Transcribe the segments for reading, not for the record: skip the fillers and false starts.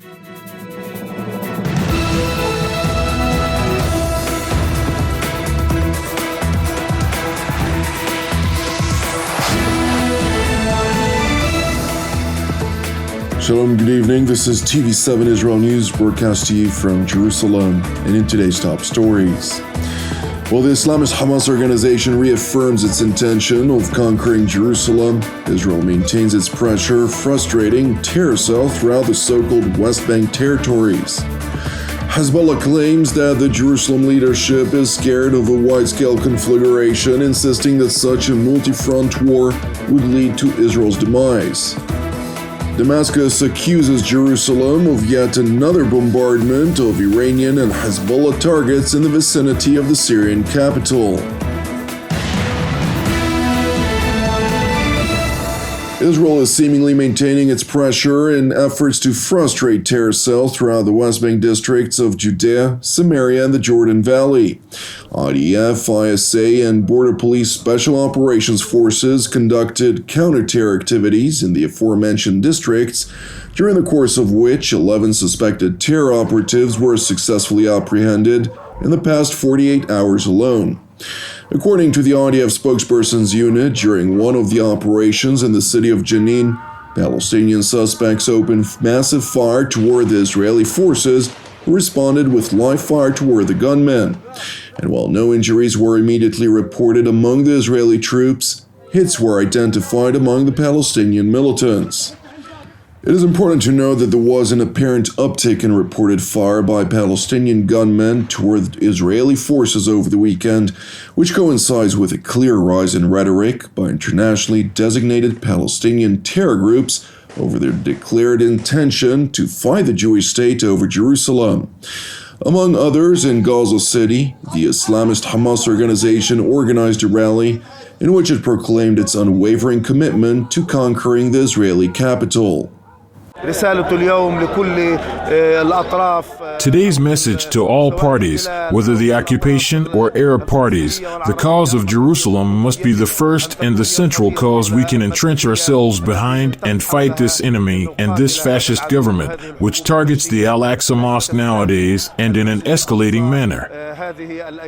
Shalom, good evening. This is TV7 Israel News, broadcast to you from Jerusalem. And in today's top stories, while the Islamist Hamas organization reaffirms its intention of conquering Jerusalem, Israel maintains its pressure, frustrating terror cell throughout the so-called West Bank territories. Hezbollah claims that the Jerusalem leadership is scared of a wide-scale conflagration, insisting that such a multi-front war would lead to Israel's demise. Damascus accuses Jerusalem of yet another bombardment of Iranian and Hezbollah targets in the vicinity of the Syrian capital. Israel is seemingly maintaining its pressure in efforts to frustrate terror cells throughout the West Bank districts of Judea, Samaria, and the Jordan Valley. IDF, ISA, and Border Police Special Operations Forces conducted counter-terror activities in the aforementioned districts, during the course of which 11 suspected terror operatives were successfully apprehended in the past 48 hours alone. According to the IDF spokesperson's unit, during one of the operations in the city of Jenin, Palestinian suspects opened massive fire toward the Israeli forces, who responded with live fire toward the gunmen. And while no injuries were immediately reported among the Israeli troops, hits were identified among the Palestinian militants. It is important to note that there was an apparent uptick in reported fire by Palestinian gunmen toward Israeli forces over the weekend, which coincides with a clear rise in rhetoric by internationally designated Palestinian terror groups over their declared intention to fight the Jewish state over Jerusalem. Among others, in Gaza City, the Islamist Hamas organization organized a rally in which it proclaimed its unwavering commitment to conquering the Israeli capital. Today's message to all parties, whether the occupation or Arab parties, the cause of Jerusalem must be the first and the central cause we can entrench ourselves behind and fight this enemy and this fascist government, which targets the Al-Aqsa Mosque nowadays and in an escalating manner.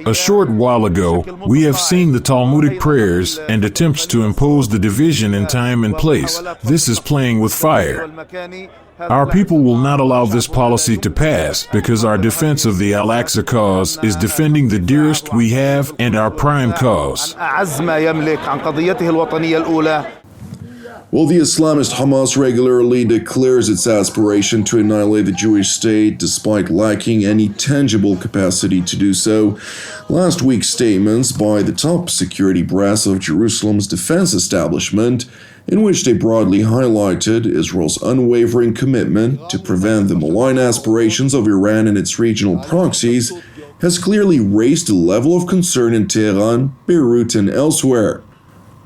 A short while ago, we have seen the Talmudic prayers and attempts to impose the division in time and place. This is playing with fire. Our people will not allow this policy to pass because our defense of the Al-Aqsa cause is defending the dearest we have and our prime cause. While the Islamist Hamas regularly declares its aspiration to annihilate the Jewish state despite lacking any tangible capacity to do so, last week's statements by the top security brass of Jerusalem's defense establishment, in which they broadly highlighted Israel's unwavering commitment to prevent the malign aspirations of Iran and its regional proxies, has clearly raised the level of concern in Tehran, Beirut, and elsewhere.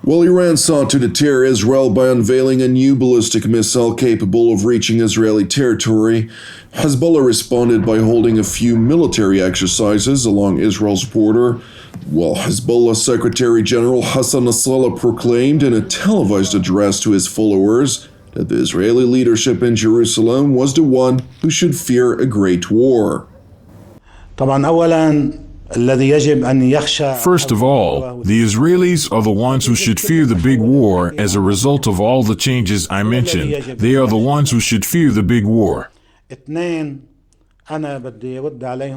While Iran sought to deter Israel by unveiling a new ballistic missile capable of reaching Israeli territory, Hezbollah responded by holding a few military exercises along Israel's border, while Hezbollah Secretary General Hassan Nasrallah proclaimed in a televised address to his followers that the Israeli leadership in Jerusalem was the one who should fear a great war. First of all, the Israelis are the ones who should fear the big war as a result of all the changes I mentioned. They are the ones who should fear the big war.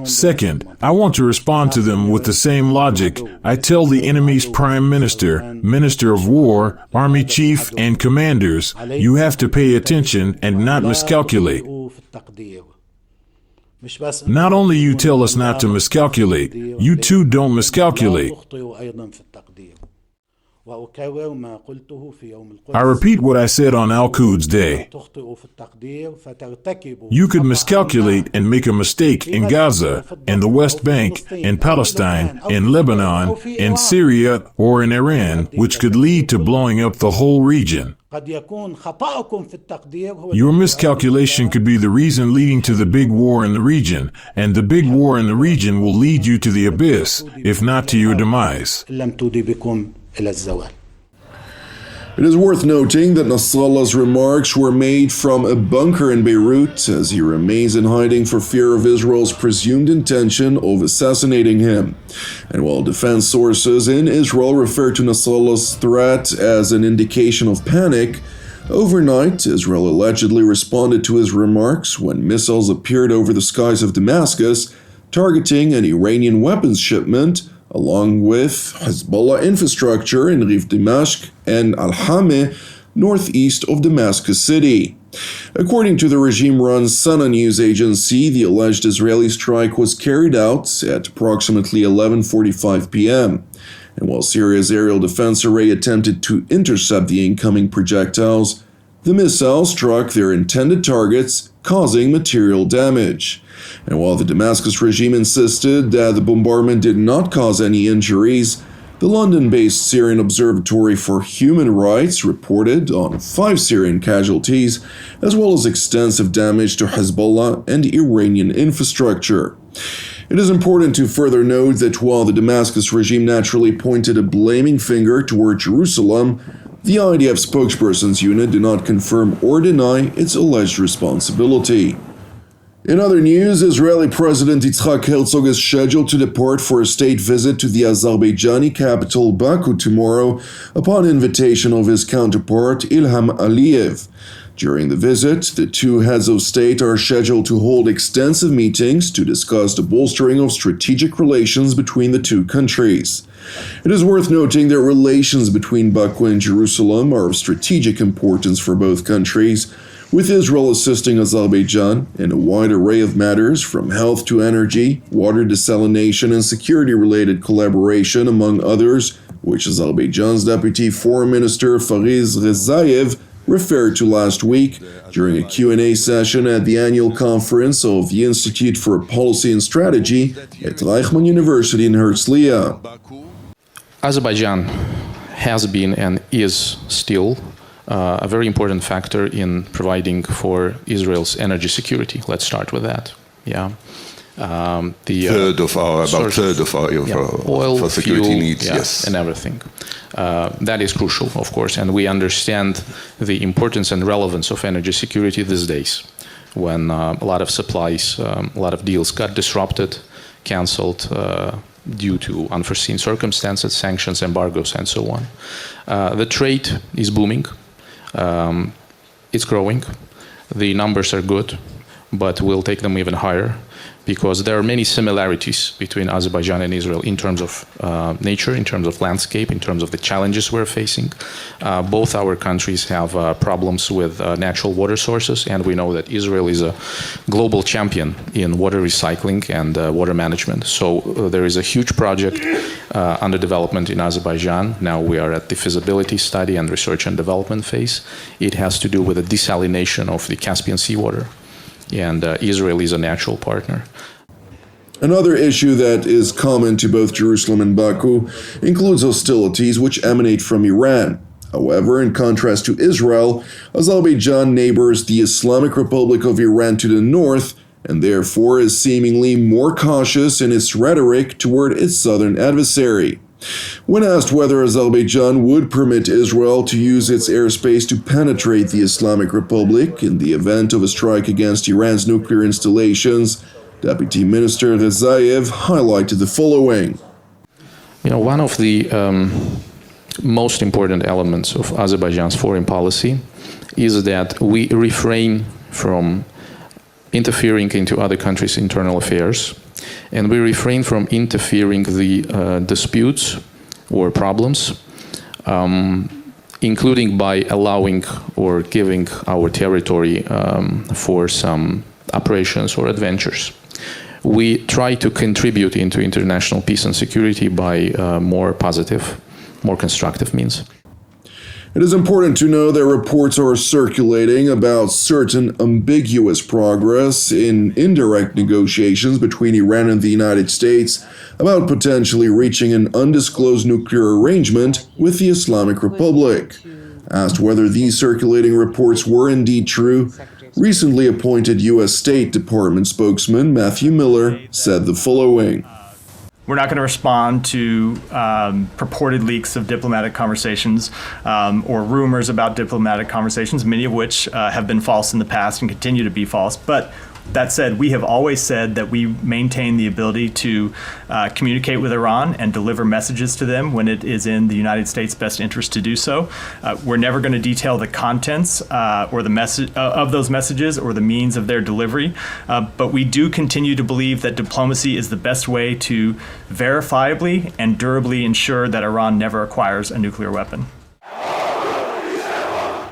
Second, I want to respond to them with the same logic. I tell the enemy's prime minister, minister of war, army chief, and commanders, you have to pay attention and not miscalculate. Not only you tell us not to miscalculate, you too don't miscalculate. I repeat what I said on Al-Quds Day. You could miscalculate and make a mistake in Gaza, in the West Bank, in Palestine, in Lebanon, in Syria, or in Iran, which could lead to blowing up the whole region. Your miscalculation could be the reason leading to the big war in the region, and the big war in the region will lead you to the abyss, if not to your demise. It is worth noting that Nasrallah's remarks were made from a bunker in Beirut as he remains in hiding for fear of Israel's presumed intention of assassinating him. And while defense sources in Israel refer to Nasrallah's threat as an indication of panic, overnight, Israel allegedly responded to his remarks when missiles appeared over the skies of Damascus, targeting an Iranian weapons shipment, along with Hezbollah infrastructure in Rif Dimashq and Al-Hameh, northeast of Damascus City. According to the regime-run Sana news agency, the alleged Israeli strike was carried out at approximately 11:45 p.m. And while Syria's aerial defense array attempted to intercept the incoming projectiles, the missiles struck their intended targets, causing material damage. And while the Damascus regime insisted that the bombardment did not cause any injuries, the London-based Syrian Observatory for Human Rights reported on 5 Syrian casualties, as well as extensive damage to Hezbollah and Iranian infrastructure. It is important to further note that while the Damascus regime naturally pointed a blaming finger toward Jerusalem, the IDF spokesperson's unit did not confirm or deny its alleged responsibility. In other news, Israeli President Yitzhak Herzog is scheduled to depart for a state visit to the Azerbaijani capital Baku tomorrow upon invitation of his counterpart Ilham Aliyev. During the visit, the two heads of state are scheduled to hold extensive meetings to discuss the bolstering of strategic relations between the two countries. It is worth noting that relations between Baku and Jerusalem are of strategic importance for both countries, with Israel assisting Azerbaijan in a wide array of matters from health to energy, water desalination, and security-related collaboration, among others, which Azerbaijan's Deputy Foreign Minister Fariz Rezaev referred to last week during a Q&A session at the annual conference of the Institute for Policy and Strategy at Reichman University in Herzliya. Azerbaijan has been and is still a very important factor in providing for Israel's energy security. Let's start with that. Yeah. Third of our oil, for security fuel, needs, yes. And everything. That is crucial, of course, and we understand the importance and relevance of energy security these days, when a lot of supplies, a lot of deals got disrupted, cancelled due to unforeseen circumstances, sanctions, embargoes, and so on. The trade is booming. It's growing. The numbers are good, but we'll take them even higher, because there are many similarities between Azerbaijan and Israel in terms of nature, in terms of landscape, in terms of the challenges we're facing. Both our countries have problems with natural water sources, and we know that Israel is a global champion in water recycling and water management. So there is a huge project under development in Azerbaijan. Now we are at the feasibility study and research and development phase. It has to do with the desalination of the Caspian seawater. And Israel is a natural partner. Another issue that is common to both Jerusalem and Baku includes hostilities which emanate from Iran. However, in contrast to Israel, Azerbaijan neighbors the Islamic Republic of Iran to the north, and therefore is seemingly more cautious in its rhetoric toward its southern adversary. When asked whether Azerbaijan would permit Israel to use its airspace to penetrate the Islamic Republic in the event of a strike against Iran's nuclear installations, Deputy Minister Rezaev highlighted the following. One of the most important elements of Azerbaijan's foreign policy is that we refrain from interfering into other countries' internal affairs, and we refrain from interfering the disputes or problems, including by allowing or giving our territory for some operations or adventures. We try to contribute into international peace and security by more positive, more constructive means. It is important to know that reports are circulating about certain ambiguous progress in indirect negotiations between Iran and the United States about potentially reaching an undisclosed nuclear arrangement with the Islamic Republic. Asked whether these circulating reports were indeed true, recently appointed U.S. State Department spokesman Matthew Miller said the following. We're not going to respond to purported leaks of diplomatic conversations or rumors about diplomatic conversations, many of which have been false in the past and continue to be false. But that said, we have always said that we maintain the ability to communicate with Iran and deliver messages to them when it is in the United States' best interest to do so. We're never going to detail the contents or the message of those messages or the means of their delivery, but we do continue to believe that diplomacy is the best way to verifiably and durably ensure that Iran never acquires a nuclear weapon.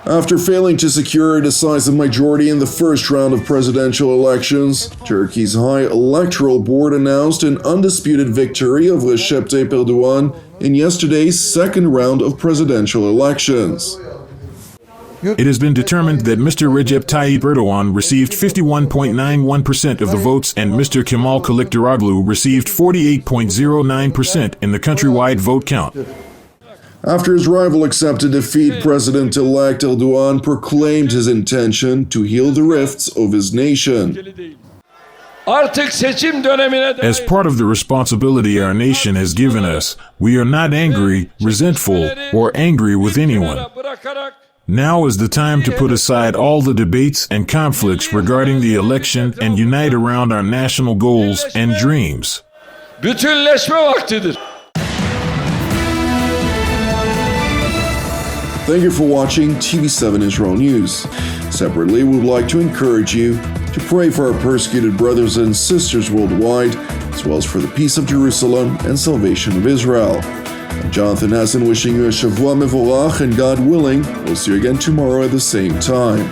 After failing to secure a decisive majority in the first round of presidential elections, Turkey's High Electoral Board announced an undisputed victory of Recep Tayyip Erdogan in yesterday's second round of presidential elections. It has been determined that Mr. Recep Tayyip Erdogan received 51.91% of the votes and Mr. Kemal Kılıçdaroğlu received 48.09% in the countrywide vote count. After his rival accepted defeat, President-elect Erdogan proclaimed his intention to heal the rifts of his nation. As part of the responsibility our nation has given us, we are not angry, resentful, or angry with anyone. Now is the time to put aside all the debates and conflicts regarding the election and unite around our national goals and dreams. Thank you for watching TV7 Israel News. Separately, we would like to encourage you to pray for our persecuted brothers and sisters worldwide, as well as for the peace of Jerusalem and salvation of Israel. I'm Jonathan Hassan wishing you a Shavua Mevorach, and God willing, we'll see you again tomorrow at the same time.